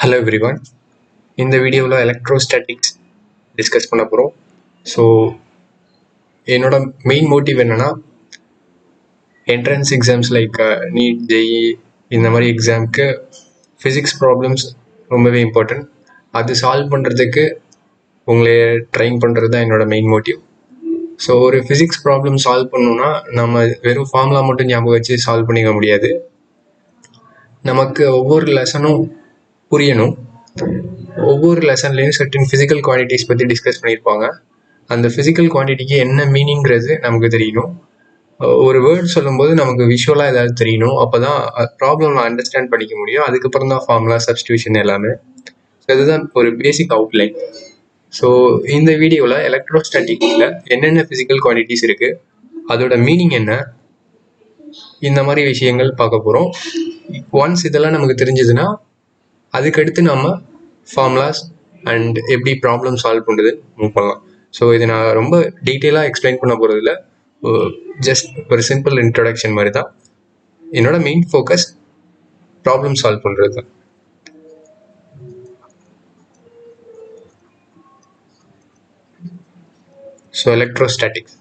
Hello everyone. இந்த வீடியோவில் electrostatics discuss பண்ண போகிறோம். ஸோ என்னோட மெயின் மோட்டிவ் என்னென்னா entrance exams like NEET JEE இந்த மாதிரி எக்ஸாமுக்கு ஃபிசிக்ஸ் ப்ராப்ளம்ஸ் ரொம்பவே இம்பார்ட்டன்ட். அது சால்வ் பண்ணுறதுக்கு உங்களை ட்ரைன் பண்ணுறது தான் என்னோட மெயின் மோட்டிவ். ஸோ ஒரு ஃபிசிக்ஸ் ப்ராப்ளம் சால்வ் பண்ணணுன்னா நம்ம வெறும் ஃபார்முலா மட்டும் ஞாபகம் வச்சு சால்வ் பண்ணிக்க முடியாது. நமக்கு ஒவ்வொரு லெசனும் புரியணும். ஒவ்வொரு லெசன்லேயும் சர்டன் ஃபிசிக்கல் குவான்டிட்டிஸ் பற்றி டிஸ்கஸ் பண்ணியிருப்பாங்க. அந்த ஃபிசிக்கல் குவான்டிட்டிக்கு என்ன மீனிங்கிறது நமக்கு தெரியணும். ஒரு வேர்ட் சொல்லும்போது நமக்கு விஷுவலாக ஏதாவது தெரியணும். அப்போ தான் ப்ராப்ளம் அண்டர்ஸ்டாண்ட் பண்ணிக்க முடியும். அதுக்கப்புறம் தான் ஃபார்முலா, சப்ஸ்டியூஷன் எல்லாமே. ஸோ இதுதான் ஒரு பேசிக் அவுட்லைன். ஸோ இந்த வீடியோவில் எலக்ட்ரோஸ்டாட்டிக்ஸில் என்னென்ன ஃபிசிக்கல் குவான்டிட்டிஸ் இருக்குது, அதோட மீனிங் என்ன, இந்த மாதிரி விஷயங்கள் பார்க்க போகிறோம். ஒன்ஸ் இதெல்லாம் நமக்கு தெரிஞ்சதுன்னா அதுக்கடுத்து நம்ம ஃபார்முலாஸ் அண்ட் எப்படி ப்ராப்ளம் சால்வ் பண்ணுறது மூவ் பண்ணலாம். ஸோ இதை நான் ரொம்ப டீட்டெயிலாக எக்ஸ்பிளைன் பண்ண போகிறதில்ல, ஜஸ்ட் ஒரு சிம்பிள் இன்ட்ரடக்ஷன் மாதிரி தான். என்னோட மெயின் ஃபோக்கஸ் ப்ராப்ளம் சால்வ் பண்ணுறது தான். ஸோ எலக்ட்ரோஸ்டாட்டிக்ஸ்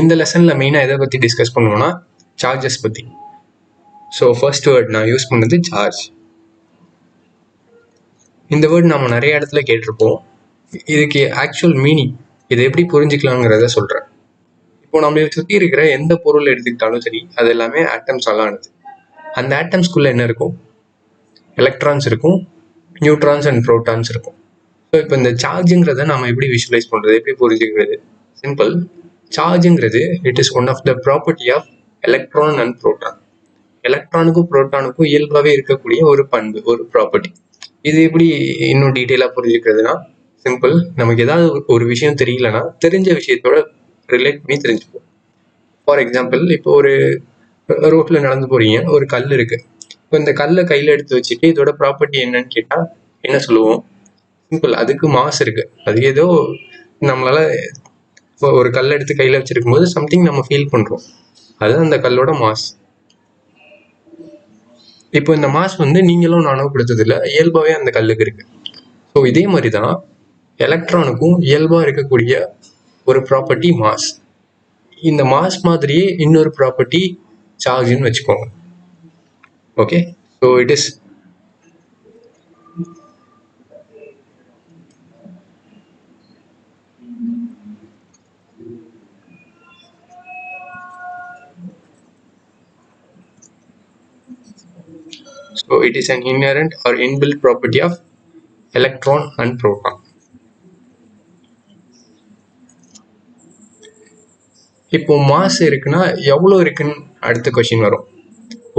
இந்த லெசனில் மெயினாக எதை பற்றி டிஸ்கஸ் பண்ணுவோன்னா சார்ஜஸ் பற்றி. ஸோ ஃபர்ஸ்ட் வேர்ட் நான் யூஸ் பண்ணது சார்ஜ். இந்த வேர்ட் நம்ம நிறைய இடத்துல கேட்டிருப்போம். இதுக்கு ஆக்சுவல் மீனிங், இதை எப்படி புரிஞ்சுக்கலாங்கிறத சொல்கிறேன். இப்போ நம்மளை சுற்றி இருக்கிற எந்த பொருள் எடுத்துக்கிட்டாலும் சரி, அது எல்லாமே ஆட்டம்ஸால் ஆனது. அந்த ஆட்டம்ஸ்குள்ளே என்ன இருக்கும்? எலக்ட்ரான்ஸ் இருக்கும், நியூட்ரான்ஸ் அண்ட் ப்ரோட்டான்ஸ் இருக்கும். ஸோ இப்போ இந்த சார்ஜுங்கிறத நம்ம எப்படி விஷுவலைஸ் பண்ணுறது, எப்படி புரிஞ்சுக்கிறது? சிம்பிள். சார்ஜுங்கிறது it is one of the property of electron and proton. எலக்ட்ரானுக்கும் ப்ரோட்டானுக்கும் இயல்பாகவே இருக்கக்கூடிய ஒரு பண்பு, ஒரு ப்ராப்பர்ட்டி. இது எப்படி இன்னும் டீட்டெயிலாக புரிஞ்சுக்கிறதுனா சிம்பிள். நமக்கு ஏதாவது ஒரு விஷயம் தெரியலன்னா தெரிஞ்ச விஷயத்தோட ரிலேட் பண்ணி தெரிஞ்சுப்போம். ஃபார் எக்ஸாம்பிள், இப்போ ஒரு ரோட்டில் நடந்து போகிறீங்க, ஒரு கல் இருக்குது. இப்போ இந்த கல்லை கையில் எடுத்து வச்சுட்டு இதோட ப்ராப்பர்ட்டி என்னன்னு கேட்டால் என்ன சொல்லுவோம்? சிம்பிள், அதுக்கு மாஸ் இருக்குது. அது ஏதோ நம்மளால் ஒரு கல் எடுத்து கையில் வச்சுருக்கும் போது சம்திங் நம்ம ஃபீல் பண்ணுறோம். அதுதான் அந்த கல்லோட மாஸ். இப்போ இந்த மாஸ் நீங்களும் நானும் கொடுத்ததில்ல, இயல்பாகவே அந்த கல்லுக்கு இருக்கு. ஸோ இதே மாதிரி தான் எலக்ட்ரானுக்கும் இயல்பாக இருக்கக்கூடிய ஒரு ப்ராப்பர்ட்டி மாஸ். இந்த மாஸ் மாதிரியே இன்னொரு ப்ராப்பர்ட்டி சார்ஜ்னு வச்சுக்கோங்க. Okay, so it is an inherent or inbuilt property of electron and proton. இப்போ மாஸ் இருக்குன்னா எவ்வளோ இருக்குன்னு அடுத்த கொஸ்டின் வரும்.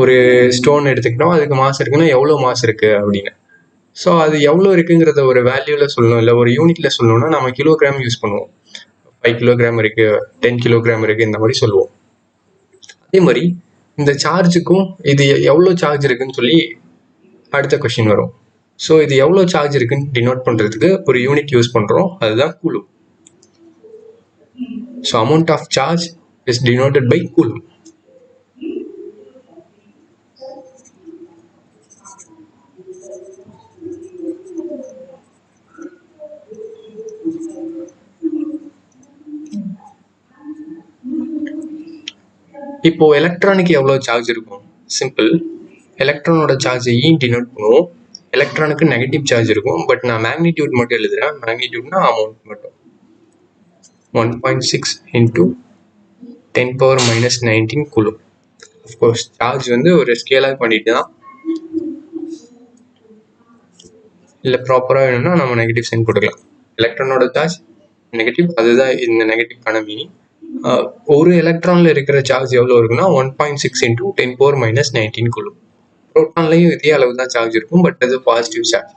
ஒரு ஸ்டோன் எடுத்துக்கிட்டோம், அதுக்கு மாஸ் இருக்குன்னா எவ்வளோ மாஸ் இருக்குது அப்படின்னு. ஸோ அது எவ்வளோ இருக்குங்கிறத ஒரு வேல்யூவில் சொல்லணும், இல்லை ஒரு யூனிட்டில் சொல்லணும்னா நம்ம கிலோகிராம் யூஸ் பண்ணுவோம். 5 கிலோகிராம் இருக்குது, 10 கிலோகிராம் இருக்குது, இந்த மாதிரி சொல்லுவோம். அதே மாதிரி இந்த சார்ஜுக்கும் இது எவ்வளோ சார்ஜ் இருக்குன்னு சொல்லி அடுத்த கொஸ்டின் வரும். ஸோ இது எவ்வளோ சார்ஜ் இருக்குன்னு டினோட் பண்ணுறதுக்கு ஒரு யூனிட் யூஸ் பண்ணுறோம், அதுதான் coulomb. So amount of charge is denoted by coulomb. இப்போ எலக்ட்ரானுக்கு எவ்வளோ சார்ஜ் இருக்கும்? சிம்பிள். எலக்ட்ரானோட சார்ஜை டினோட் பண்ணுவோம். எலக்ட்ரானுக்கு நெகட்டிவ் சார்ஜ் இருக்கும், பட் நான் மேக்னிடியூட் மட்டும் எழுதுறேன். மேக்னிடியூட்னா அமௌண்ட் மட்டும். 1.6 into 10⁻⁻19 கூலும். அஃப்கோர்ஸ் சார்ஜ் ஒரு ஸ்கேலார் குவான்டிட்டி தான். இல்லை ப்ராப்பராக வேணும்னா நம்ம நெகட்டிவ் சைன் போட்டுக்கலாம். எலக்ட்ரானோட சார்ஜ் நெகட்டிவ், அதுதான் இந்த நெகட்டிவ்கான மீனிங். ஒரு எலக்ட்ரானில் இருக்கிற சார்ஜ் எவ்வளோ இருக்குன்னா 1.6 into 10⁻⁻19 கூலும். புரோட்டான்லையும் இதே அளவு தான் சார்ஜ் இருக்கும், பட் அது பாசிட்டிவ் சார்ஜ்.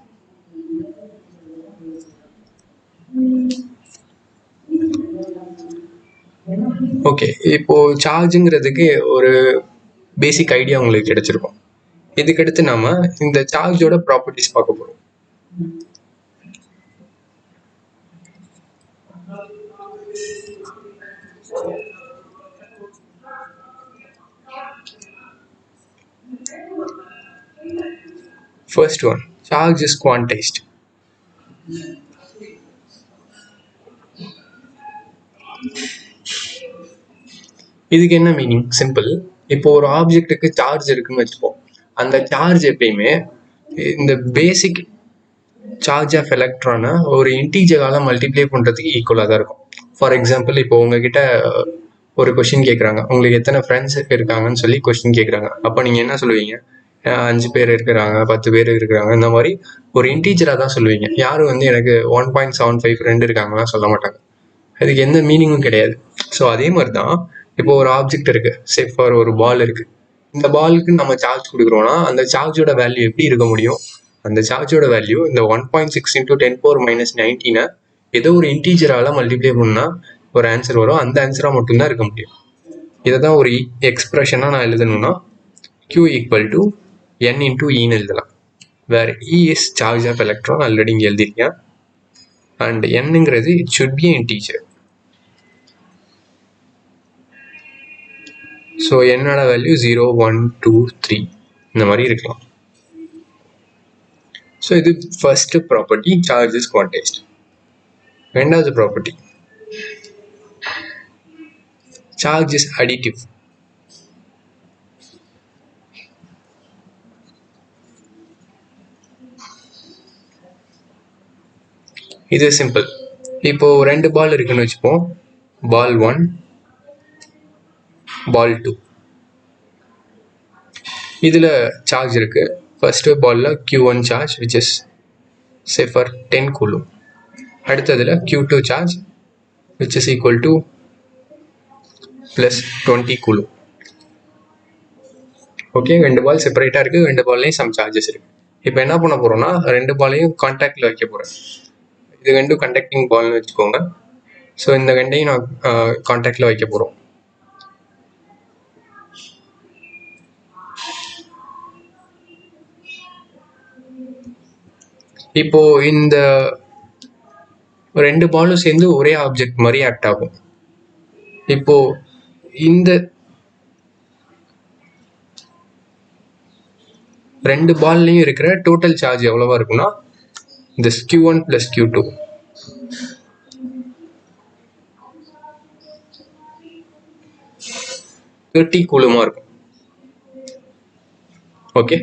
ஓகே, இப்போ சார்ஜுங்கிறதுக்கு ஒரு பேசிக் ஐடியா உங்களுக்கு கிடைச்சிருக்கும். இதுக்கடுத்து நாம இந்த சார்ஜோட ப்ராப்பர்ட்டிஸ் பார்க்க போறோம். First one, charge is quantized. இதுக்கு என்ன மீனிங்? சிம்பிள். இப்போ ஒரு ஆப்ஜெக்ட்டுக்கு சார்ஜ் இருக்குன்னு வச்சுப்போம். அந்த சார்ஜ் எப்பயுமே இந்த பேசிக் சார்ஜ் ஆஃப் எலக்ட்ரானை ஒரு இன்டீஜரால மல்டிப்ளை பண்ணுறதுக்கு ஈக்குவலாக தான் இருக்கும். ஃபார் எக்ஸாம்பிள், இப்போ உங்ககிட்ட ஒரு கொஸ்டின் கேட்குறாங்க, உங்களுக்கு எத்தனை ஃப்ரெண்ட்ஸ் இருக்காங்கன்னு சொல்லி கொஸ்டின் கேட்குறாங்க. அப்போ நீங்கள் என்ன சொல்லுவீங்க? 5 பேர் இருக்கிறாங்க, 10 பேர் இருக்கிறாங்க, இந்த மாதிரி ஒரு இன்டீஜராக தான் சொல்லுவீங்க. யாரும் வந்து எனக்கு 1.75 ஃப்ரெண்ட் இருக்காங்கலாம் சொல்ல மாட்டாங்க. அதுக்கு எந்த மீனிங்கும் கிடையாது. ஸோ அதே மாதிரி தான் இப்போ ஒரு ஆப்ஜெக்ட் இருக்குது, சேஃப் ஃபார் ஒரு பால் இருக்குது. இந்த பாலுக்கு நம்ம சார்ஜ் கொடுக்குறோன்னா அந்த சார்ஜோட வேல்யூ எப்படி இருக்க முடியும்? அந்த சார்ஜோட வேல்யூ இந்த 1.6 × 10⁻⁹ ஏதோ ஒரு இன்டீஜரால மல்டிப்ளை பண்ணால் ஒரு ஆன்சர் வரும். அந்த ஆன்சராக மட்டும்தான் இருக்க முடியும். இதை தான் ஒரு எக்ஸ்பிரஷனாக நான் எழுதணும்னா Q = N × Eன்னு எழுதலாம். Where E is charge of electron, already இங்கே எழுதிருக்கேன். அண்ட் Nங்கிறது it should be integer. So என்னோட வேல்யூ 0, 1, 2, 3 இந்த மாதிரி இருக்கலாம். ஸோ இது first property, charge is quantised. ரெண்டாவது ப்ராப்பர்ட்டி, சார்ஜ் இஸ் அடிட்டிவ். இது சிம்பிள். இப்போ 2 பால் இருக்குன்னு வச்சுப்போம். பால் 1, பால் 2. இதில் சார்ஜ் இருக்கு. ஃபர்ஸ்ட் பாலில் Q1 charge which is say for 10 coulomb. அடுத்ததில் Q2 charge which is equal to plus 20 coulomb. Okay, 2 பால் செப்பரேட்டாக இருக்குது, 2 பால்லையும் சம் சார்ஜஸ் இருக்குது. இப்போ என்ன பண்ண போகிறோம்னா 2 பாலையும் கான்டாக்டில் வைக்க போகிறேன். இது 2 கண்டக்டிங் பால்னு வச்சுக்கோங்க. ஸோ இந்த 2ஐயும் நான் கான்டாக்டில் வைக்க போகிறோம். இப்போ இந்த 2 பாலும் சேர்ந்து ஒரே ஆப்ஜெக்ட் மாதிரி ஆக்ட் ஆகும். இப்போ இந்த 2 பால்லையும் இருக்கிற டோட்டல் சார்ஜ் எவ்வளவா இருக்குன்னா this Q1 plus Q2 30 கூலுமா இருக்கும். ஓகே,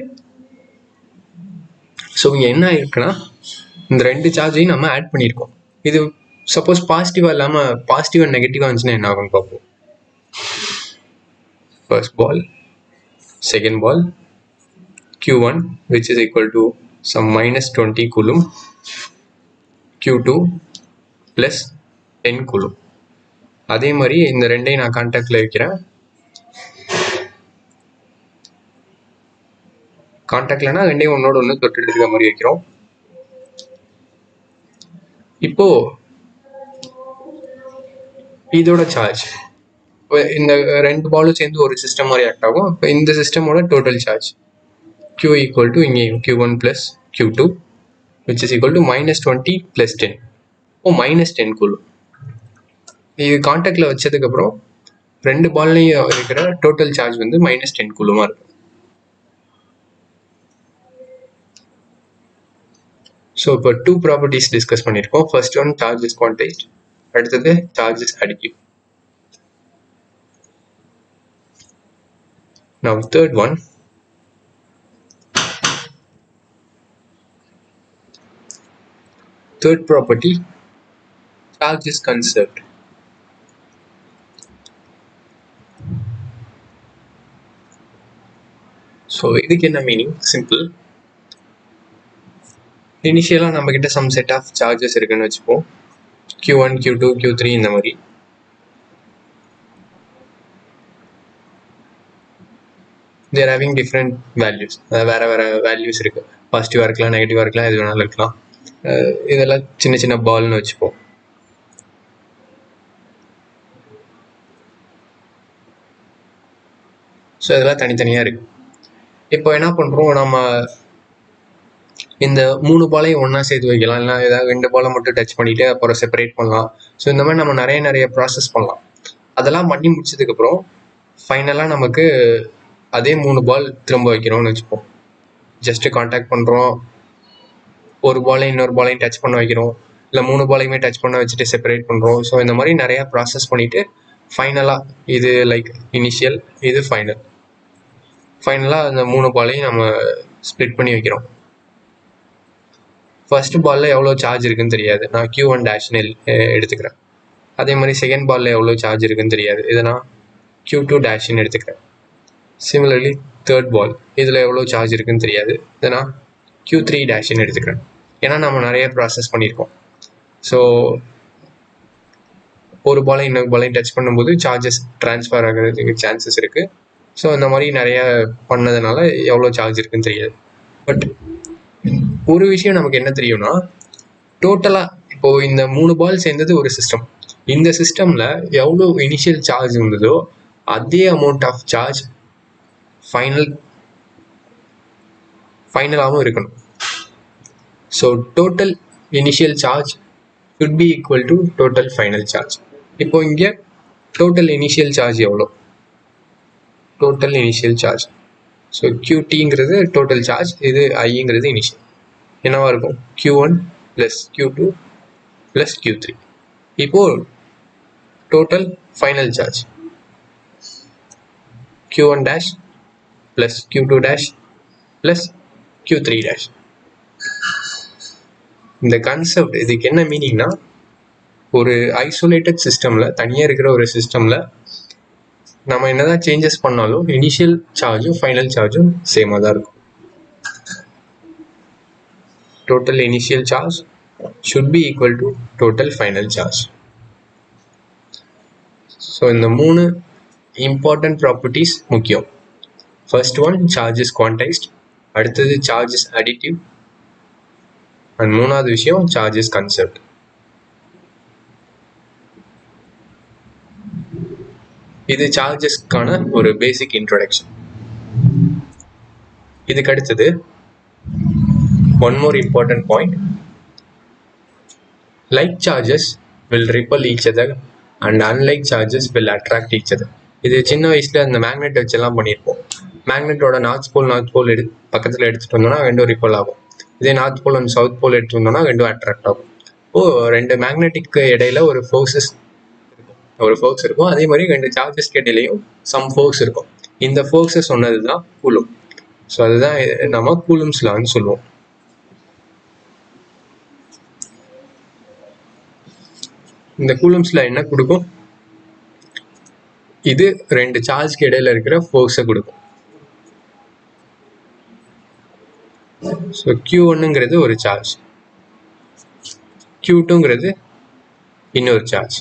ஸோ இங்கே என்ன ஆயிருக்குன்னா இந்த 2 சார்ஜையும் நம்ம ஆட் பண்ணியிருக்கோம். இது சப்போஸ் பாசிட்டிவாக இல்லாமல் பாசிட்டிவ் அண்ட் நெகட்டிவாக இருந்துச்சுன்னா என்ன ஆகும்னு பார்ப்போம். First ball, second ball, Q1 which is equal to some minus 20 coulomb, Q2 plus 10 coulomb. அதே மாதிரி இந்த 2ஐயும் நான் கான்டாக்டில் வைக்கிறேன். கான்டாக்ட்லனா 2ஐயும் ஒன்னோட ஒன்று தொட்டு எடுக்கிற மாதிரி வைக்கிறோம். இப்போ இதோட சார்ஜ் இந்த 2 பாலும் சேர்ந்து ஒரு சிஸ்டம் மாதிரி ஆக்ட் ஆகும். இப்போ இந்த சிஸ்டமோட டோட்டல் சார்ஜ் Q = இங்கேயும் Q1 plus Q2 which is equal to -20 plus 10. -10 coulomb. இது கான்டாக்டில் வச்சதுக்கப்புறம் 2 பால்லையும் இருக்கிற டோட்டல் சார்ஜ் வந்து -10 coulomb இருக்கும். ஸோ இப்போ 2 ப்ராப்பர்ட்டிஸ் டிஸ்கஸ் பண்ணியிருக்கோம். First one charge is quantised, அடுத்தது charge is additive. Now third one, third property, charge is conserved. So இதுக்கு என்ன மீனிங்? சிம்பிள். இனிஷியலாக நம்மக்கிட்ட சம் செட் ஆஃப் சார்ஜஸ் இருக்குன்னு வச்சுப்போம். Q1, Q2, Q3 இந்த மாதிரி. They're having different values. வேறு வேறு வேல்யூஸ் இருக்குது. பாசிட்டிவாக இருக்கலாம், நெகட்டிவாக இருக்கலாம், எது வேணாலும் இருக்கலாம். இதெல்லாம் சின்ன சின்ன பால்னு வச்சுப்போம். ஸோ இதெல்லாம் தனித்தனியாக இருக்குது. இப்போ என்ன பண்ணுறோம், நம்ம இந்த 3 பாலையும் ஒன்றா சேர்த்து வைக்கலாம், இல்லை ஏதாவது 2 பாலை மட்டும் டச் பண்ணிவிட்டு அப்புறம் செப்பரேட் பண்ணலாம். ஸோ இந்த மாதிரி நம்ம நிறைய ப்ராசஸ் பண்ணலாம். அதெல்லாம் பண்ணி முடிச்சதுக்கப்புறம் ஃபைனலாக நமக்கு அதே 3 பால் திரும்ப வைக்கிறோம்னு வச்சுப்போம். ஜஸ்ட்டு காண்டாக்ட் பண்ணுறோம், ஒரு பாலையும் இன்னொரு பாலையும் டச் பண்ண வைக்கிறோம், இல்லை 3 பாலையுமே டச் பண்ண வச்சுட்டு செப்பரேட் பண்ணுறோம். ஸோ இந்த மாதிரி நிறையா ப்ராசஸ் பண்ணிவிட்டு ஃபைனலாக இது லைக் இனிஷியல், இது ஃபைனலாக அந்த 3 பாலையும் நம்ம ஸ்ப்ளிட் பண்ணி வைக்கிறோம். ஃபர்ஸ்ட் பாலில் எவ்வளோ சார்ஜ் இருக்குன்னு தெரியாது, நான் Q1 டேஷ்னு எடுத்துக்கிறேன். அதே மாதிரி செகண்ட் பாலில் எவ்வளோ சார்ஜ் இருக்குன்னு தெரியாது, இதை நான் Q2 டேஷ்னு எடுத்துக்கிறேன். சிமிலர்லி தேர்ட் பால், இதில் எவ்வளோ சார்ஜ் இருக்குன்னு தெரியாது, இதை நான் Q3 டேஷ்னு எடுத்துக்கிறேன். ஏன்னா நம்ம நிறைய ப்ராசஸ் பண்ணியிருக்கோம். ஸோ ஒரு பாலையும் இன்னொரு பாலையும் டச் பண்ணும்போது சார்ஜஸ் ட்ரான்ஸ்ஃபர் ஆகிறதுக்கு சான்சஸ் இருக்குது. ஸோ இந்த மாதிரி நிறைய பண்ணதுனால எவ்வளோ சார்ஜ் இருக்குன்னு தெரியாது. பட் ஒரு விஷயம் நமக்கு என்ன தெரியும்னா, டோட்டலாக இப்போது இந்த 3 பால் சேர்ந்தது ஒரு சிஸ்டம். இந்த சிஸ்டமில் எவ்வளோ இனிஷியல் சார்ஜ் இருந்ததோ அதே அமௌண்ட் ஆஃப் சார்ஜ் ஃபைனலாகவும் இருக்கணும். So total initial charge should be equal to total final charge. இப்போ இங்கே டோட்டல் இனிஷியல் சார்ஜ் எவ்வளோ, டோட்டல் இனிஷியல் சார்ஜ், ஸோ QTங்கிறது டோட்டல் சார்ஜ், இது ஐங்கிறது இனிஷியல், என்னவா இருக்கும் Q1 + Q2 + Q3. இப்போது total final charge Q1 dash + Q2 dash + Q3 dash. இந்த கான்செப்ட் இதுக்கு என்ன மீனிங்னா, ஒரு ஐசோலேட்டட் சிஸ்டமில், தனியாக இருக்கிற ஒரு சிஸ்டமில் நம்ம என்னதான் சேஞ்சஸ் பண்ணாலும் இனிஷியல் சார்ஜும் ஃபைனல் சார்ஜும் சேமாக தான் இருக்கும். Total initial charge should be equal to total final charge. So இந்த 3 இம்பார்ட்டன்ட் ப்ராப்பர்ட்டிஸ் முக்கியம். First one, charge is quantised. அடுத்தது சார்ஜ் இஸ் அடிட்டிவ். அண்ட் 3வது விஷயம், சார்ஜ் இஸ் கன்சர்வ்ட். இது சார்ஜஸ்க்கான ஒரு பேசிக் இன்ட்ரோடக்ஷன். இதுக்கு அடுத்தது one more important point, like charges will ripple each other and unlike charges will attract each other. இது சின்ன வயசுல அந்த மேக்னெட் வச்செல்லாம் பண்ணியிருப்போம். மேக்னெட்டோட நார்த் போல் பக்கத்தில் எடுத்துகிட்டு வந்தோம்னா ரெண்டும் ரிப்பல் ஆகும். இதே north pole and south pole எடுத்துகிட்டு வந்தோம்னா ரெண்டும் அட்ராக்ட் ஆகும். ரெண்டு மேக்னெட்டிக்கு இடையில ஒரு ஃபோர்ஸ் இருக்கும். அதே மாதிரி 2 சார்ஜஸ்க்கு இடையிலையும் சம் ஃபோர்ஸ் இருக்கும். இந்த ஃபோர்ஸை சொன்னது தான் கூலும். ஸோ அதுதான் நம்ம கூலும்ஸ் லான்னு சொல்லுவோம். இந்த கூலும்ஸ்ல என்ன கொடுக்கும், இது 2 சார்ஜ்க்கு இடையில இருக்கிற ஃபோர்ஸை கொடுக்கும். ஸோ Q1ங்கிறது ஒரு சார்ஜ், Q2ங்கிறது இன்னொரு சார்ஜ்.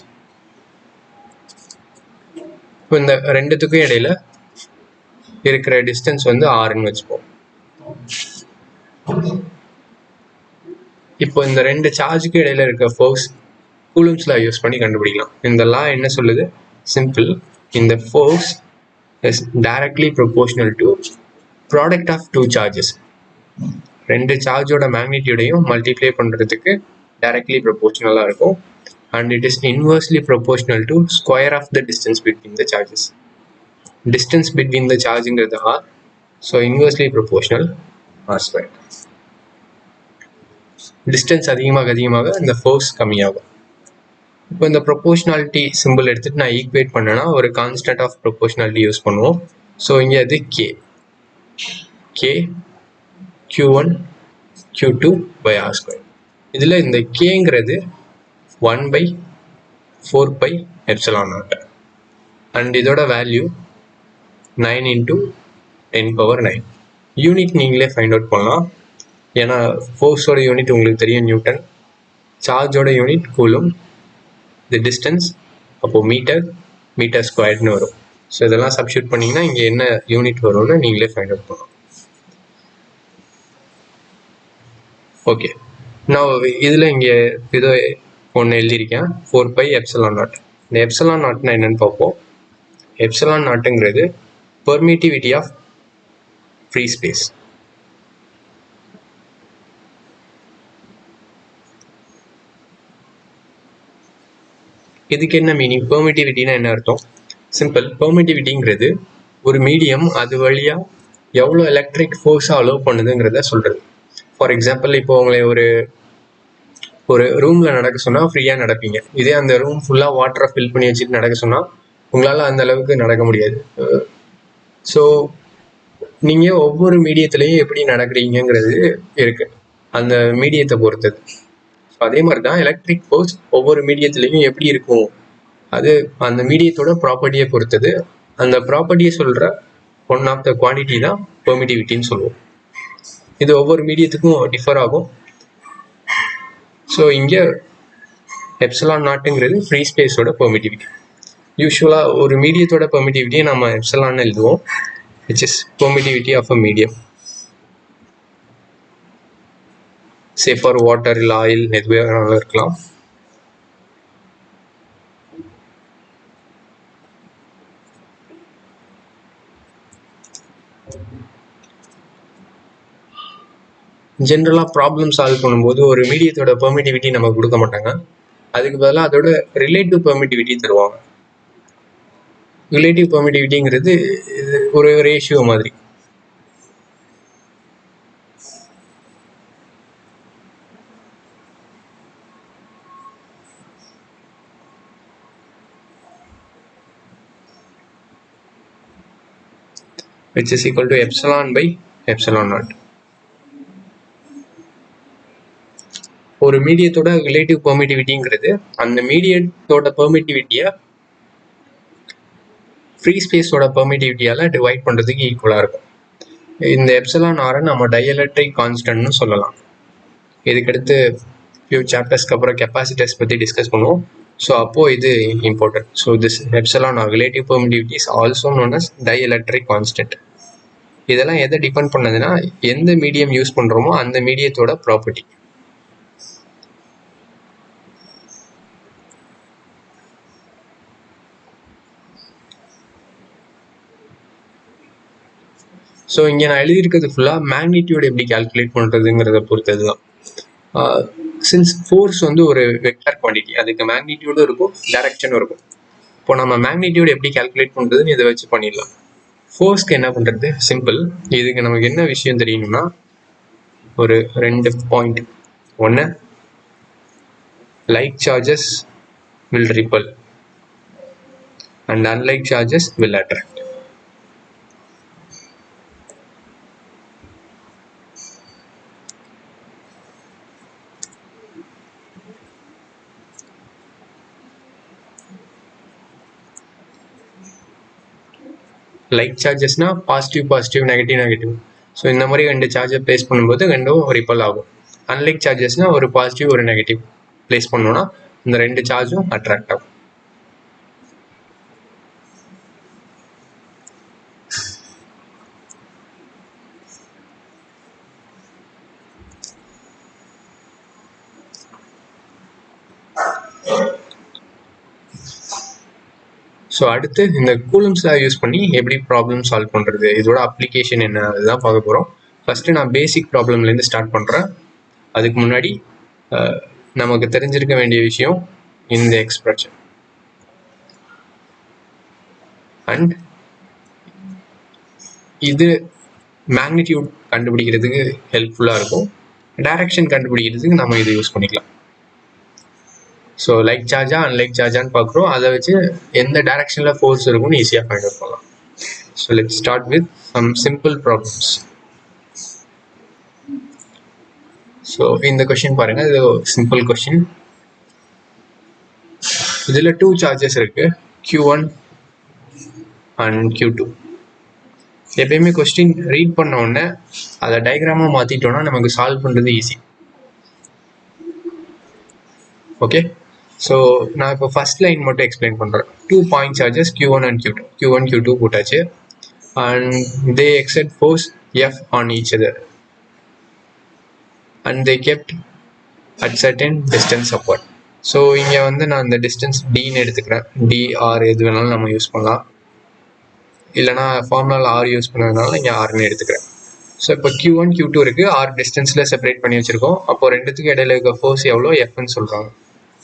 இப்போ இந்த ரெண்டுத்துக்கும் இடையில இருக்கிற டிஸ்டன்ஸ் வந்து Rன்னு வச்சுப்போம். இப்போ இந்த 2 சார்ஜுக்கு இடையில இருக்க ஃபோர்ஸ் கூலும்ஸ் லா யூஸ் பண்ணி கண்டுபிடிக்கலாம். இந்த லா என்ன சொல்லுது, சிம்பிள், இந்த force is directly proportional to product of 2 charges. 2 சார்ஜோட மேக்னிடியூடையும் மல்டிப்ளை பண்ணுறதுக்கு டைரக்ட்லி ப்ரொபோர்ஷனலாக இருக்கும். And it is inversely proportional to square of the distance between the charges. Distance between the சார்ஜுங்கிறது R, so inversely proportional R². Distance அதிகமாக இந்த force கம்மியாகும். இப்போ இந்த ப்ரொபோர்ஷனாலிட்டி சிம்பிள் எடுத்துகிட்டு நான் ஈக்குவேட் பண்ணேன்னா ஒரு கான்ஸ்டன்ட் ஆஃப் ப்ரொபோர்ஷனாலிட்டி யூஸ் பண்ணுவோம். ஸோ இங்கே அது K Q1 Q2 by R². இதில் இந்த Kங்கிறது 1/4πε0 அண்ட் இதோட வேல்யூ 9 × 10⁹. யூனிட் நீங்களே ஃபைண்ட் அவுட் பண்ணலாம். ஏன்னா ஃபோர்ஸோட யூனிட் உங்களுக்கு தெரியும் நியூட்டன், சார்ஜோட யூனிட் கூலும், இது டிஸ்டன்ஸ் அப்போது மீட்டர் ஸ்கொயர்னு வரும். ஸோ இதெல்லாம் சப்ஸ்டியூட் பண்ணிங்கன்னா இங்கே என்ன யூனிட் வரும்னு நீங்களே ஃபைண்ட் அவுட் பண்ணலாம். ஓகே, நான் இதில் இங்கே ஏதோ ஒன்று எழுதியிருக்கேன், 4πε0. இந்த ε0னா என்னன்னு பார்ப்போம். ε0ங்கிறது பெர்மிட்டிவிட்டி ஆஃப் ஃப்ரீ ஸ்பேஸ். இதுக்கு என்ன மீனிங், பெர்மிட்டிவிட்டினா என்ன அர்த்தம்? சிம்பிள், பெர்மிட்டிவிட்டிங்கிறது ஒரு மீடியம் அது வழியாக எவ்வளோ எலக்ட்ரிக் ஃபோர்ஸை அலோவ் பண்ணுதுங்கிறத சொல்கிறது. ஃபார் எக்ஸாம்பிள், இப்போ உங்களை ஒரு ரூமில் நடக்க சொன்னால் ஃப்ரீயாக நடப்பீங்க. இதே அந்த ரூம் ஃபுல்லாக வாட்டரை ஃபில் பண்ணி வச்சுட்டு நடக்க சொன்னால் உங்களால் அந்த அளவுக்கு நடக்க முடியாது. ஸோ நீங்கள் ஒவ்வொரு மீடியத்துலேயும் எப்படி நடக்கிறீங்கிறது இருக்குது, அந்த மீடியத்தை பொறுத்தது. ஸோ அதே மாதிரி தான் எலக்ட்ரிக் ஃபோர்ஸ் ஒவ்வொரு மீடியத்துலேயும் எப்படி இருக்கும், அது அந்த மீடியத்தோட ப்ராப்பர்ட்டியை பொறுத்தது. அந்த ப்ராப்பர்ட்டியை சொல்கிற ஒன் ஆஃப் த குவான்டிட்டி தான் பெர்மிட்டிவிட்டின்னு சொல்லுவோம். இது ஒவ்வொரு மீடியத்துக்கும் டிஃபர் ஆகும். ஸோ இங்கே எப்சிலான் நாட்டுங்கிறது ஃப்ரீ ஸ்பேஸோட பெர்மிட்டிவிட்டி. யூஸ்வலாக ஒரு மீடியத்தோட பெர்மிட்டிவிட்டியை நம்ம எப்சிலான்னு எழுதுவோம், which is permittivity of a medium. Say for water இல்லை ஆயில் எதுவாக இருக்கலாம். ஜென்ரலாக ப்ராப்ளம் சால்வ் பண்ணும்போது ஒரு மீடியத்தோட பெர்மிட்டிவிட்டி நமக்கு கொடுக்க மாட்டாங்க, அதுக்கு பதிலாக அதோட ரிலேட்டிவ் பெர்மிட்டிவிட்டி தருவாங்க. ரிலேட்டிவ் பெர்மிட்டிவிட்டிங்கிறது ஒரு ரேஷியோ மாதிரி. which is equal to epsilon by epsilon naught. ஒரு மீடியத்தோட ரிலேட்டிவ் பெர்மிட்டிவிட்டிங்கிறது அந்த மீடியத்தோட பெர்மிட்டிவிட்டியை ஃப்ரீ ஸ்பேஸோட பெர்மிட்டிவிட்டியால் டிவைட் பண்ணுறதுக்கு ஈக்குவலாக இருக்கும். இந்த எப்சிலான் ஆரை நம்ம டைஎலக்ட்ரிக் கான்ஸ்டன்ட்னு சொல்லலாம். இதுக்கடுத்து ஃபியூ சாப்டர்ஸ்க்கு அப்புறம் கெப்பாசிட்டர்ஸ் பற்றி டிஸ்கஸ் பண்ணுவோம். ஸோ அப்போது இது important. So this epsilon r relative permittivity is also known as dielectric constant. இதெல்லாம் எதை டிபெண்ட் பண்ணதுன்னா எந்த மீடியம் யூஸ் பண்ணுறோமோ அந்த மீடியத்தோட ப்ராப்பர்ட்டி. ஸோ இங்கே நான் எழுதியிருக்கிறது ஃபுல்லாக மேக்னிடியூட் எப்படி கால்குலேட் பண்ணுறதுங்கிறத பொறுத்தது தான். சின்ஸ் ஃபோர்ஸ் வந்து ஒரு வெக்டர் குவான்டிட்டி, அதுக்கு மேக்னிடியூடும் இருக்கும் டைரக்ஷனும் இருக்கும். இப்போ நம்ம மேக்னிடியூட் எப்படி கால்குலேட் பண்ணுறதுன்னு இதை வச்சு பண்ணிடலாம். ஃபோர்ஸ்க்கு என்ன பண்ணுறது, சிம்பிள். இதுக்கு நமக்கு என்ன விஷயம் தெரியணும்னா ஒரு 2 பாயிண்ட். ஒன்று, like charges will repel and unlike charges will attract. Like சார்ஜஸ்னா பாசிட்டிவ் நெகட்டிவ். ஸோ இந்த மாதிரி 2 சார்ஜை பிளேஸ் பண்ணும்போது 2ம் ரிப்பல் ஆகும். அன்லைக் சார்ஜஸ்னா ஒரு பாசிட்டிவ் ஒரு நெகட்டிவ் பிளேஸ் பண்ணோன்னா இந்த 2 சார்ஜும் அட்ராக்ட் ஆகும். ஸோ அடுத்து இந்த கூலம்ஸ் லா யூஸ் பண்ணி எப்படி ப்ராப்ளம் சால்வ் பண்ணுறது, இதோட அப்ளிகேஷன் என்ன, அதுதான் பார்க்க போகிறோம். ஃபஸ்ட்டு நான் பேசிக் ப்ராப்ளம்லேருந்து ஸ்டார்ட் பண்ணுறேன். அதுக்கு முன்னாடி நமக்கு தெரிஞ்சிருக்க வேண்டிய விஷயம் இந்த எக்ஸ்பிரஷன். அண்ட் இது மேக்னிடியூட் கண்டுபிடிக்கிறதுக்கு ஹெல்ப்ஃபுல்லாக இருக்கும். டைரக்ஷன் கண்டுபிடிக்கிறதுக்கு நம்ம இதை யூஸ் பண்ணிக்கலாம். ஸோ லைக் சார்ஜா அன்லைக் சார்ஜான்னு பார்க்குறோம், அதை வச்சு எந்த டைரக்ஷனில் ஃபோர்ஸ் இருக்கும்னு ஈஸியாக ஃபைண்ட் அவுட் பண்ணலாம். So let start with some simple problems. So இந்த கொஷின் பாருங்கள், இது சிம்பிள் கொஷின். இதில் 2 சார்ஜஸ் இருக்குது, Q1 அண்ட் Q2. எப்பயுமே கொஸ்டின் ரீட் பண்ண உடனே அதை டயக்ராமாக மாற்றிட்டோன்னா நமக்கு சால்வ் பண்ணுறது ஈஸி. ஓகே, ஸோ நான் இப்போ ஃபர்ஸ்ட் லைன் மட்டும் எக்ஸ்பிளைன் பண்ணுறேன். 2 point charges Q1 and Q2. Q1 Q2 போட்டாச்சு. And they எக்ஸெட் force F on each other and they kept at certain distance apart. So இங்கே வந்து நான் இந்த டிஸ்டன்ஸ் டின்னு எடுத்துக்கிறேன். டிஆர் எது வேணாலும் நம்ம யூஸ் பண்ணலாம், இல்லைனா ஃபார்முலாவில் ஆர் யூஸ் பண்ணதுனால இங்கே ஆர்னு எடுத்துக்கிறேன். ஸோ இப்போ Q1 Q2 இருக்குது, ஆர் டிஸ்டன்ஸில் செப்பரேட் பண்ணி வச்சுருக்கோம். அப்போது ரெண்டுத்துக்கு இடையில இருக்க ஃபோர்ஸ் எவ்வளோ, எஃப்னு சொல்கிறாங்க.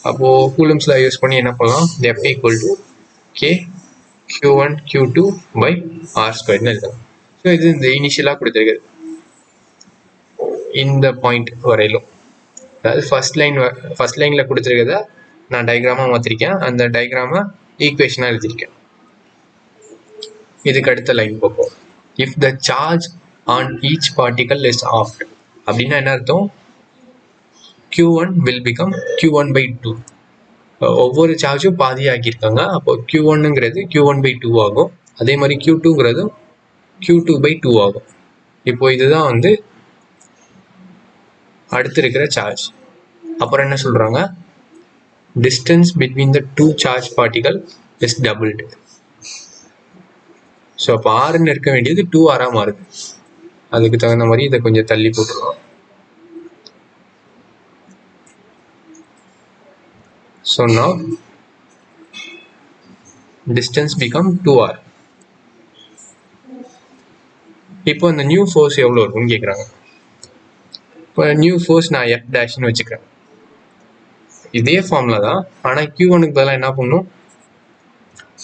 அப்போது கூலம்ஸில் யூஸ் பண்ணி என்ன பண்ணலாம், F equal to K Q1 Q2 by R ஸ்கொயர்னு எழுதலாம். ஸோ இது இந்த இனிஷியலாக கொடுத்துருக்குது இந்த பாயிண்ட் வரையிலும். அதாவது ஃபர்ஸ்ட் லைனில் கொடுத்துருக்கத நான் டயக்ராமாக மாற்றிருக்கேன், அந்த டயக்ராமை ஈக்குவேஷனாக எழுதியிருக்கேன். இதுக்கு அடுத்த லைன் பார்ப்போம். If the charge on each particle is halved அப்படின்னா என்ன அர்த்தம்? Q1 will become Q1/2. ஒவ்வொரு சார்ஜும் பாதி ஆக்கியிருக்காங்க. அப்போ Q1ங்கிறது Q1/2 ஆகும். அதே மாதிரி Q2ங்கிறது Q2/2 ஆகும். இப்போ இதுதான் வந்து அடுத்து இருக்கிற சார்ஜ். அப்புறம் என்ன சொல்றாங்க? distance between the two charge particle is doubled. So அப்போ ஆறுன்னு இருக்க வேண்டியது 2R மாறுது. அதுக்கு தகுந்த மாதிரி இதை கொஞ்சம் தள்ளி போட்டுருவோம். So now distance become 2R. இப்போ இந்த நியூ ஃபோர்ஸ் எவ்வளோ இருக்கும்னு கேட்குறாங்க. இப்போ நியூ ஃபோர்ஸ் நான் F டேஷ்னு வச்சுக்கிறேன். இதே ஃபார்முலா தான், ஆனால் Q1க்கு பதிலாக என்ன பண்ணும்?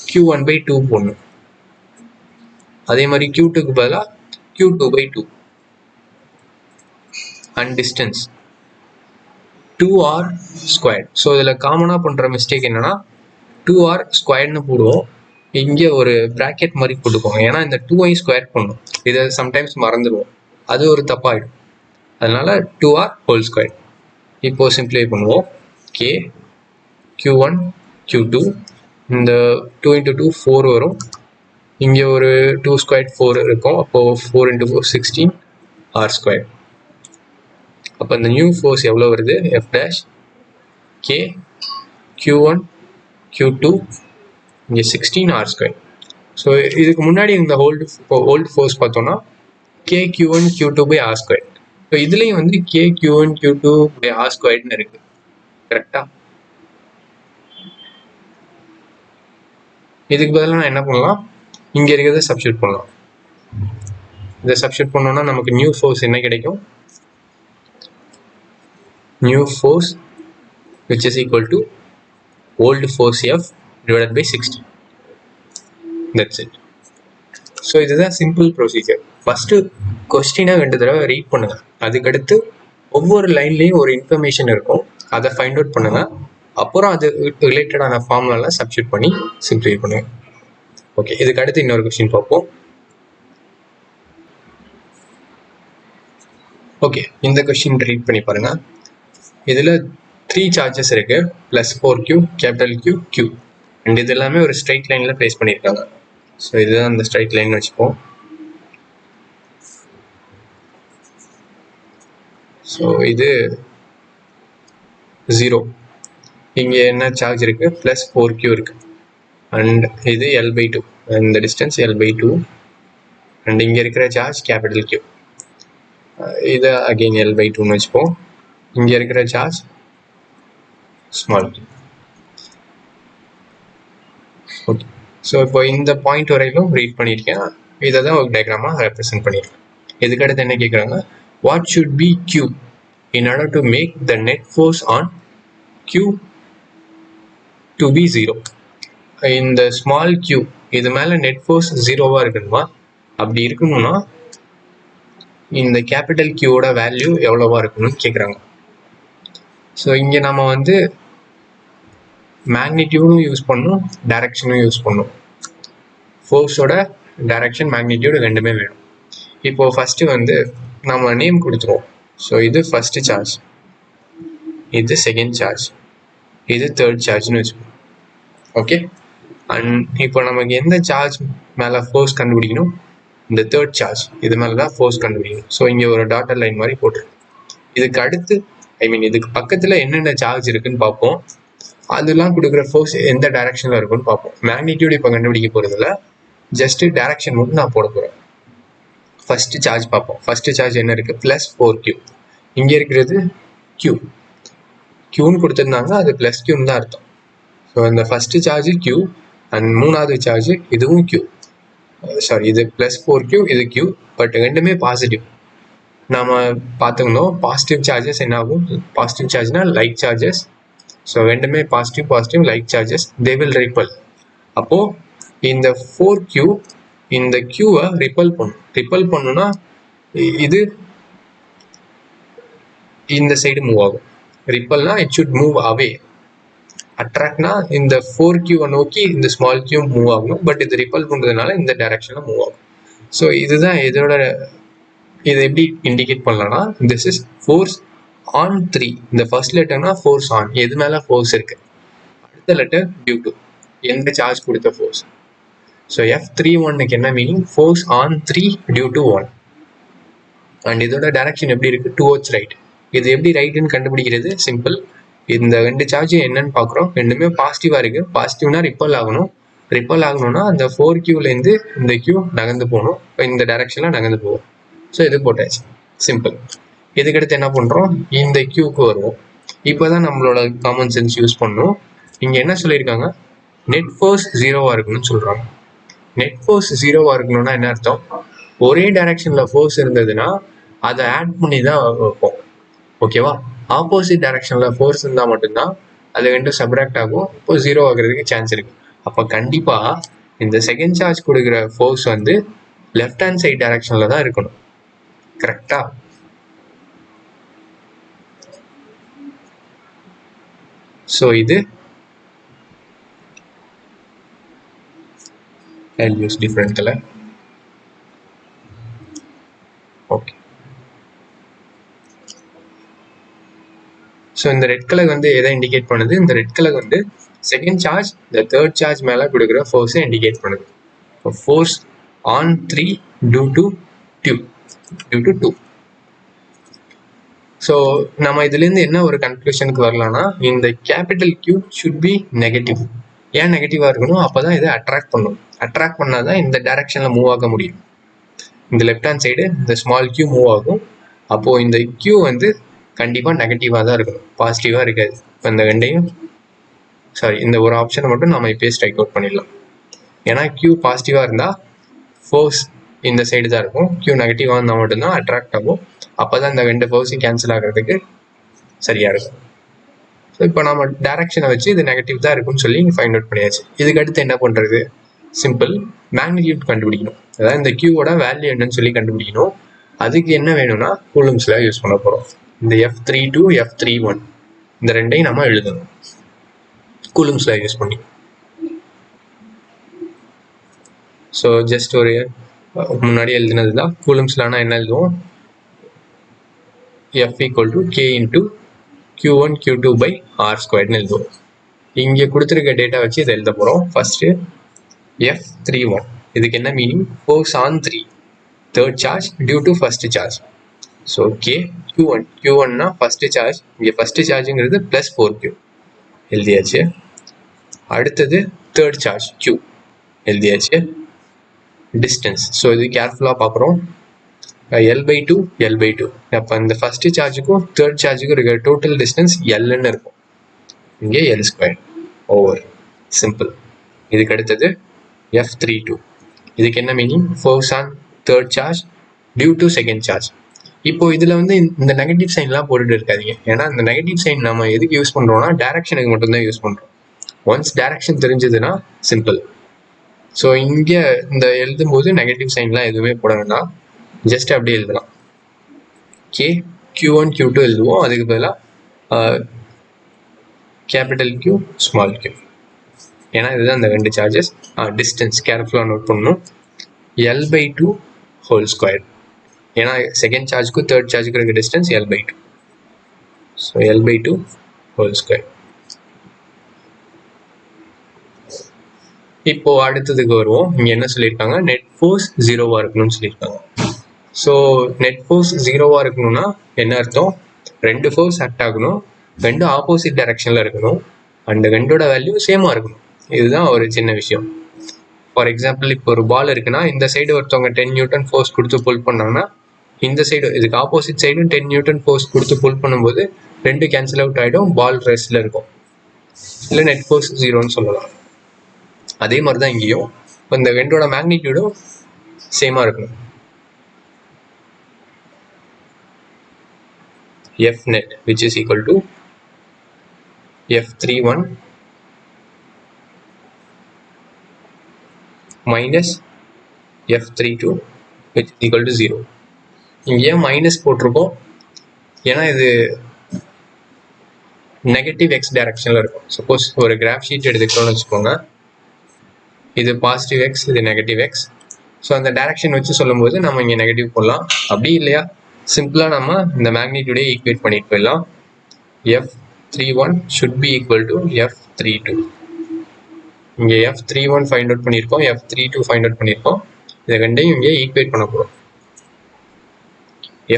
Q1/2 போடணும். அதே மாதிரி Q2க்கு பதிலாக Q2/2. And distance 2R squared. So இதில் காமனாக பண்ணுற மிஸ்டேக் என்னன்னா 2R ஸ்கொயர்ட்னு போடுவோம், இங்கே ஒரு ப்ராக்கெட் மாதிரி போட்டுக்கோங்க. ஏன்னா இந்த 2ஐ ஸ்கொயர் பண்ணும், இதை சம்டைம்ஸ் மறந்துடுவோம், அது ஒரு தப்பாகிடும். அதனால 2R ஹோல் ஸ்கொயர். இப்போ சிம்பிளை பண்ணுவோம். K Q1 Q2, இந்த 2 × 2 4 வரும், இங்கே ஒரு 2 ஸ்கொயர் 4 இருக்கும். அப்போது 4 × 4 16 R ஸ்கொயர். அப்போ இந்த நியூ ஃபோர்ஸ் எவ்வளோ வருது? F dash K Q1 Q2 இங்கே 16 R ஸ்கொயர். ஸோ இதுக்கு முன்னாடி இந்த ஓல்டு ஃபோர்ஸ் பார்த்தோன்னா K Q1 Q2/R square. So இதுலேயும் வந்து K Q1 Q2/R ஸ்கொயர்னு இருக்கு. கரெக்டா? இதுக்கு பதிலாக நான் என்ன பண்ணலாம்? இங்கே இருக்கிறத சப்ஸ்டியூட் பண்ணலாம். இதை சப்ஸ்டியூட் பண்ணோம்னா நமக்கு நியூ ஃபோர்ஸ் என்ன கிடைக்கும்? New force which is equal to old force F divided by 60. That's it. So இதுதான் சிம்பிள் ப்ரொசீஜர். ஃபஸ்ட்டு கொஸ்டினை 2 தடவை ரீட் பண்ணுங்க. அதுக்கடுத்து ஒவ்வொரு லைன்லேயும் ஒரு இன்ஃபர்மேஷன் இருக்கும், அதை ஃபைண்ட் அவுட் பண்ணுங்க. அப்புறம் அது ரிலேட்டடான ஃபார்முலாலாம் சப்ஸ்டியூட் பண்ணி சிம்பிளை பண்ணுங்க. ஓகே, இதுக்கு அடுத்து இன்னொரு கொஸ்டின் பார்ப்போம். ஓகே, இந்த கொஸ்டின் ரீட் பண்ணி பாருங்க. இதில் 3 சார்ஜஸ் இருக்கு, +4Q, Q, Q. அண்ட் இது எல்லாமே ஒரு ஸ்ட்ரைட் லைனில் ப்ளேஸ் பண்ணியிருக்காங்க. ஸோ இதுதான் அந்த ஸ்ட்ரைட் லைன் வச்சுப்போம். ஸோ இது 0. இங்கே என்ன சார்ஜ் இருக்கு? +4Q இருக்கு. அண்ட் இது L/2, இந்த டிஸ்டன்ஸ் L/2. அண்ட் இங்கே இருக்கிற சார்ஜ் Q. இதை அகெயின் L/2ன்னு வச்சுப்போம். இங்கே இருக்கிற charge small q. Okay, so இப்போ இந்த பாயிண்ட் வரையிலும் ரீட் பண்ணியிருக்கேன். இதை தான் ஒரு டயக்ராமாக ரெப்ரசென்ட் பண்ணியிருக்கேன். இதுக்கடுத்து என்ன கேட்குறாங்க? What should be Q in order to make the net force on Q to be 0? இந்த ஸ்மால் q இது மேலே நெட் ஃபோர்ஸ் 0வாக இருக்கணுமா? அப்படி இருக்கணும்னா இந்த கேபிட்டல் Qவோட வேல்யூ எவ்வளோவா இருக்கணும்னு கேட்குறாங்க. ஸோ இங்கே நம்ம வந்து மேக்னிடியூடும் யூஸ் பண்ணணும், டைரக்ஷனும் யூஸ் பண்ணணும். ஃபோர்ஸோட டைரக்ஷன், மேக்னிடியூடு ரெண்டுமே வேணும். இப்போது ஃபஸ்ட்டு வந்து நம்ம நேம் கொடுத்துருவோம். ஸோ இது ஃபஸ்ட்டு சார்ஜ், இது செகண்ட் சார்ஜ், இது தேர்ட் சார்ஜ்னு வச்சுப்போம். ஓகே, அண்ட் இப்போ நமக்கு எந்த சார்ஜ் மேலே ஃபோர்ஸ் கண்டுபிடிக்கணும்? இந்த தேர்ட் சார்ஜ் இது மேலே தான் ஃபோர்ஸ் கண்டுபிடிக்கணும். ஸோ இங்கே ஒரு டாட்டர் லைன் மாதிரி போட்டுருக்கு. இதுக்கு அடுத்து இதுக்கு பக்கத்தில் என்னென்ன சார்ஜ் இருக்குன்னு பார்ப்போம். அதெல்லாம் கொடுக்குற ஃபோர்ஸ் எந்த டைரக்ஷனில் இருக்குன்னு பார்ப்போம். மேக்னிடியூட் இப்போ கண்டுபிடிக்க போகிறதில்ல, ஜஸ்ட்டு டைரக்ஷன் மட்டும் நான் போட போகிறேன். ஃபஸ்ட்டு சார்ஜ் பார்ப்போம். ஃபஸ்ட்டு சார்ஜ் என்ன இருக்குது? +4Q. இங்கே இருக்கிறது Q. Qன்னு கொடுத்துருந்தாங்க, அது +Qன்னு தான் அர்த்தம். ஸோ இந்த ஃபஸ்ட்டு சார்ஜ் Q அண்ட் மூணாவது சார்ஜ் இதுவும் Q. சாரி, இது +4Q, இது Q, பட் ரெண்டுமே பாசிட்டிவ். நாம் பார்த்துக்கணும் பாசிட்டிவ் சார்ஜஸ் என்ன ஆகும்? பாசிட்டிவ் சார்ஜ்னா லைக் சார்ஜஸ். ஸோ ரெண்டுமே positive like charges, they will repel. அப்போது இந்த 4Q இந்த கியூவை ரிப்பல் பண்ணுன்னா இது இந்த சைடு மூவ் ஆகும். ரிப்பல்னா இட் ஷுட் மூவ் அவே. அட்ராக்ட்னா இந்த 4Q நோக்கி இந்த ஸ்மால் கியூ மூவ் ஆகணும். பட் இது ரிப்பல் பண்ணுறதுனால இந்த டைரக்ஷனில் மூவ் ஆகும். ஸோ இதுதான் இதோட இதை எப்படி இண்டிகேட் பண்ணலாம்னா திஸ் இஸ் ஃபோர்ஸ் ஆன் 3. இந்த ஃபர்ஸ்ட் லெட்டர்னா ஃபோர்ஸ் ஆன், எது மேலே ஃபோர்ஸ் இருக்கு. அடுத்த லெட்டர் டியூ டு, எந்த சார்ஜ் கொடுத்த ஃபோர்ஸ். ஸோ F31க்கு என்ன meaning, force on 3 due to 1. And இதோட டைரக்ஷன் எப்படி இருக்கு, டுவர்ட்ஸ் ரைட். இது எப்படி ரைட்டுன்னு கண்டுபிடிக்கிறது சிம்பிள். இந்த ரெண்டு சார்ஜ் என்னன்னு பார்க்குறோம், ரெண்டுமே பாசிட்டிவாக இருக்கு. பாசிட்டிவ்னா ரிப்பல் ஆகணும். ரிப்பல் ஆகணும்னா அந்த 4Qலேருந்து இந்த Q நகர்ந்து போகணும். இப்போ இந்த டைரக்ஷனில் நகர்ந்து போகும். ஸோ இது போட்டாச்சு, சிம்பிள். இதுக்கடுத்து என்ன பண்ணுறோம், இந்த Qக்கு வருவோம். இப்போ தான் நம்மளோட காமன் சென்ஸ் யூஸ் பண்ணணும். இங்கே என்ன சொல்லியிருக்காங்க, நெட் ஃபோர்ஸ் 0வாக இருக்கணும்னு சொல்கிறாங்க. நெட் ஃபோர்ஸ் 0வாக இருக்கணும்னா என்ன அர்த்தம், ஒரே டைரக்ஷனில் ஃபோர்ஸ் இருந்ததுன்னா அதை ஆட் பண்ணி தான் வைப்போம். ஓகேவா, ஆப்போசிட் டைரக்ஷனில் ஃபோர்ஸ் இருந்தால் மட்டும்தான் அது ரெண்டும் சப்ராக்ட் ஆகும். இப்போ 0 ஆகிறதுக்கு சான்ஸ் இருக்குது. அப்போ கண்டிப்பாக இந்த செகண்ட் சார்ஜ் கொடுக்குற ஃபோர்ஸ் வந்து லெஃப்ட் ஹேண்ட் சைட் டைரக்ஷனில் தான் இருக்கணும். கரெக்டா? ஸோ இது I'll use different color. Okay. So இந்த ரெட் கலர் வந்து எதை இண்டிகேட் பண்ணுது, இந்த ரெட் கலர் வந்து செகண்ட் சார்ஜ் இந்த தேர்ட் சார்ஜ் மேலே கொடுக்குற ஃபோர்ஸை இண்டிகேட் பண்ணுது. Force on 3 due to 2. So நம்ம இதுலேருந்து என்ன ஒரு கன்க்ளூஷனுக்கு வரலாம்னா, இந்த capital Q should be negative. ஏன் நெகட்டிவாக இருக்கணும், அப்போ தான் இதை அட்ராக்ட் பண்ணும். அட்ராக்ட் பண்ணால் தான் இந்த டைரக்ஷனில் மூவ் ஆக முடியும். இந்த லெஃப்ட் ஹேண்ட் சைடு இந்த ஸ்மால் Q மூவ் ஆகும். அப்போது இந்த Q வந்து கண்டிப்பாக நெகட்டிவாக தான் இருக்கணும், பாசிட்டிவாக இருக்காது. இப்போ இந்த ரெண்டையும் இந்த ஒரு ஆப்ஷனை மட்டும் நம்ம இப்போயே ஸ்ட்ரைக் அவுட் பண்ணிடலாம். ஏன்னா Q பாசிட்டிவாக இருந்தால் ஃபோர்ஸ் இந்த சைடு தான் இருக்கும், Q நெகட்டிவாக இருந்தால் மட்டும்தான் அட்ராக்ட் ஆகும். அப்போ தான் இந்த ரெண்டு ஃபோர்ஸையும் கேன்சல் ஆகிறதுக்கு சரியாக இருக்கும். ஸோ இப்போ நம்ம டைரக்ஷனை வச்சு இது நெகட்டிவ் தான் இருக்குன்னு சொல்லி ஃபைண்ட் அவுட் பண்ணியாச்சு. இதுக்கு அடுத்து என்ன பண்ணுறது, சிம்பிள், மேக்னிடியூட் கண்டுபிடிக்கணும். அதாவது இந்த Qவோட வேல்யூ என்னன்னு சொல்லி கண்டுபிடிக்கணும். அதுக்கு என்ன வேணும்னா கூலம்ஸில் யூஸ் பண்ண போகிறோம். இந்த F32 F31 இந்த ரெண்டையும் நம்ம எழுதணும் கூலம்ஸில் யூஸ் பண்ணி. ஸோ ஜஸ்ட் ஒரு முன்னாடி எழுதினது தான். கூலம்ஸ்லானா என்ன எழுதுவோம், F equal to K into Q1 Q2 by R² எழுதுவோம். இங்கே கொடுத்துருக்க டேட்டா வச்சு இதை எழுத போகிறோம். ஃபர்ஸ்ட்டு F31, இதுக்கு என்ன meaning, force on 3 third charge due to first charge. So K Q1னா ஃபர்ஸ்ட் சார்ஜ், இங்கே ஃபர்ஸ்ட் சார்ஜுங்கிறது ப்ளஸ் 4Q எழுதியாச்சு. அடுத்தது தேர்ட் சார்ஜ் Q எழுதியாச்சு. டிஸ்டன்ஸ், ஸோ இது கேர்ஃபுல்லாக பார்க்குறோம். L/2 L/2. அப்போ இந்த ஃபர்ஸ்ட் சார்ஜுக்கும் தேர்ட் சார்ஜுக்கும் இருக்கிற டோட்டல் டிஸ்டன்ஸ் Lன்னு இருக்கும். இங்கே L² ஓவர், சிம்பிள். இதுக்கு அடுத்தது F32, இதுக்கு என்ன meaning, force on third charge due to second charge. இப்போ இதில் வந்து இந்த நெகட்டிவ் சைன்லாம் போட்டுட்டு இருக்காதிங்க. ஏன்னா இந்த நெகட்டிவ் சைன் நம்ம எதுக்கு யூஸ் பண்ணுறோம்னா டைரக்ஷனுக்கு மட்டும்தான் யூஸ் பண்ணுறோம். ஒன்ஸ் டைரக்ஷன் தெரிஞ்சதுன்னா சிம்பிள். ஸோ இங்கே இந்த எழுதும்போது நெகட்டிவ் சைன்லாம் எதுவுமே போட வேண்டாம், ஜஸ்ட் அப்படியே எழுதலாம். K Q1 Q2 எழுதுவோம், அதுக்கு பதிலாக கேபிட்டல் Q ஸ்மால் Q. ஏன்னா இதுதான் இந்த ரெண்டு சார்ஜஸ். டிஸ்டன்ஸ் கேர்ஃபுல்லாக நோட் பண்ணணும், L/2 ஹோல் ஸ்கொயர். ஏன்னா செகண்ட் சார்ஜுக்கும் தேர்ட் சார்ஜுக்கு இருக்க distance L/2. So L/2 whole square. இப்போ அடுத்ததுக்கு வருவோம். இங்கே என்ன சொல்லியிருக்காங்க, நெட் ஃபோர்ஸ் 0வாக இருக்கணும்னு சொல்லியிருக்காங்க. ஸோ நெட் ஃபோர்ஸ் 0வாக இருக்கணும்னா என்ன அர்த்தம், ரெண்டு ஃபோர்ஸ் ஆக்ட் ஆகணும், ரெண்டு ஆப்போசிட் டைரக்ஷனில் இருக்கணும், அண்ட் ரெண்டோட வேல்யூ சேமாக இருக்கணும். இதுதான் ஒரு சின்ன விஷயம். ஃபார் எக்ஸாம்பிள், இப்போ ஒரு பால் இருக்குன்னா இந்த சைடு ஒருத்தவங்க 10 நியூட்டன் ஃபோர்ஸ் கொடுத்து புல் பண்ணாங்கன்னா இந்த சைடு இதுக்கு ஆப்போசிட் சைடும் 10 நியூட்டன் ஃபோர்ஸ் கொடுத்து புல் பண்ணும்போது ரெண்டு கேன்சல் அவுட் ஆகிடும், பால் ரெஸ்டில் இருக்கும். இல்லை நெட் ஃபோர்ஸ் 0ன்னு சொல்லலாம். அதே மாதிரி தான் இங்கேயும் இந்த ரெண்டோட மேக்னிடியூடும் சேமாக இருக்கணும். F net which is equal to F31 minus F32 which is equal to 0. இங்கே ஏன் மைனஸ் போட்டிருக்கோம், ஏன்னா இது நெகட்டிவ் எக்ஸ் டைரக்ஷனில் இருக்கும். சப்போஸ் ஒரு கிராஃப் ஷீட் எடுத்துக்கிட்டோம்னு வச்சுக்கோங்க, இது பாசிட்டிவ் எக்ஸ், இது நெகட்டிவ் எக்ஸ். ஸோ அந்த டைரக்ஷன் வச்சு சொல்லும்போது நம்ம இங்கே நெகட்டிவ் போடலாம். அப்படி இல்லையா சிம்பிளாக நம்ம இந்த மேக்னிடியூடே ஈக்குவேட் பண்ணிட்டு போயிடலாம். F31 should be equal to F32. இங்கே F31 ஃபைண்ட் அவுட் பண்ணியிருக்கோம், F32 ஃபைண்ட் அவுட் பண்ணியிருக்கோம். இதை ரெண்டையும் இங்கே ஈக்குவேட் பண்ண போகிறோம்.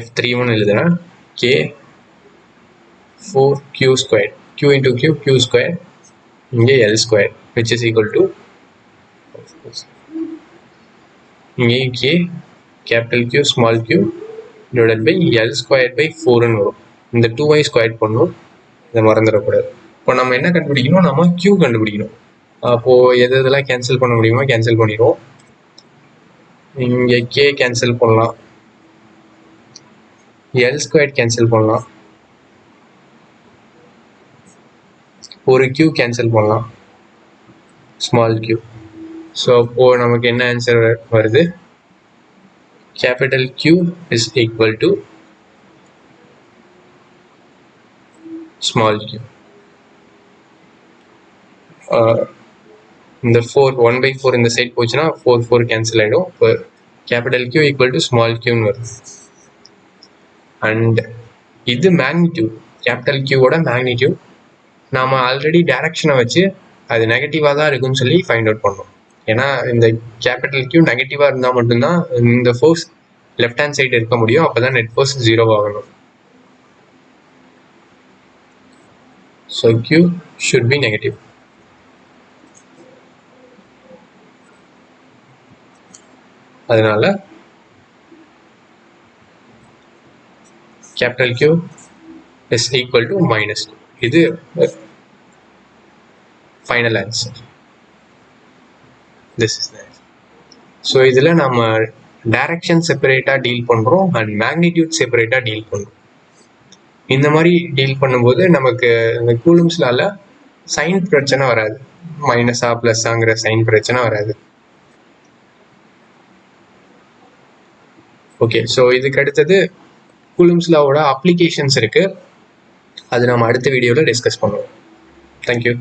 F31 எழுதுனா K4Q², Q into Q, Q square, இங்கே L square which is equal to, இங்கே K capital Q small q divided by L square by 4ன்னு வரும். இந்த 2y ஸ்கொயர் பண்ணணும், இதை மறந்துடக்கூடாது. இப்போ நம்ம என்ன கண்டுபிடிக்கணும், நம்ம Q கண்டுபிடிக்கணும். அப்போது எது இதெல்லாம் கேன்சல் பண்ண முடியுமோ கேன்சல் பண்ணிடுவோம். இங்கே K கேன்சல் பண்ணலாம், L ஸ்கொயர் கேன்சல் பண்ணலாம், ஒரு Q கேன்சல் பண்ணலாம், ஸ்மால் q. ஸோ அப்போது நமக்கு என்ன ஆன்சர் வருது, capital Q is equal to small q. இந்த 1/4 இந்த சைட் போச்சுன்னா 4 கேன்சல் ஆகிடும். இப்போ capital Q equal to small க்யூன்னு வருது. அண்ட் இது மேக்னிடியூட், கேபிட்டல் Qவோட மேக்னிடியூட். நாம் ஆல்ரெடி டைரக்ஷனை வச்சு அது நெகட்டிவாக தான் இருக்குன்னு சொல்லி ஃபைண்ட் அவுட் பண்ணோம். ஏன்னா இந்த கேபிட்டல் Q நெகட்டிவாக இருந்தால் மட்டும்தான் இந்த ஃபோர்ஸ் லெஃப்ட் ஹேண்ட் சைடு இருக்க முடியும், அப்போ தான் நெட் ஃபோர்ஸ் 0 ஆகணும். So Q should be negative. அதனால capital Q is equal to -2. இது final answer. This is that. So இதில் நம்ம டைரக்ஷன் செப்பரேட்டாக டீல் பண்ணுறோம் அண்ட் மேக்னிடியூட் செப்பரேட்டாக டீல் பண்ணுறோம். இந்த மாதிரி டீல் பண்ணும்போது நமக்கு இந்த கூலும்ஸ்னால சைன் பிரச்சனை வராது, மைனஸா ப்ளஸ்ஸாங்கிற சைன் பிரச்சனை வராது. ஓகே, ஸோ இதுக்கு அடுத்தது கூலும்ஸ் லாவோட அப்ளிகேஷன்ஸ் இருக்குது, அது நம்ம அடுத்த வீடியோவில் டிஸ்கஸ் பண்ணுவோம். தேங்க்யூ.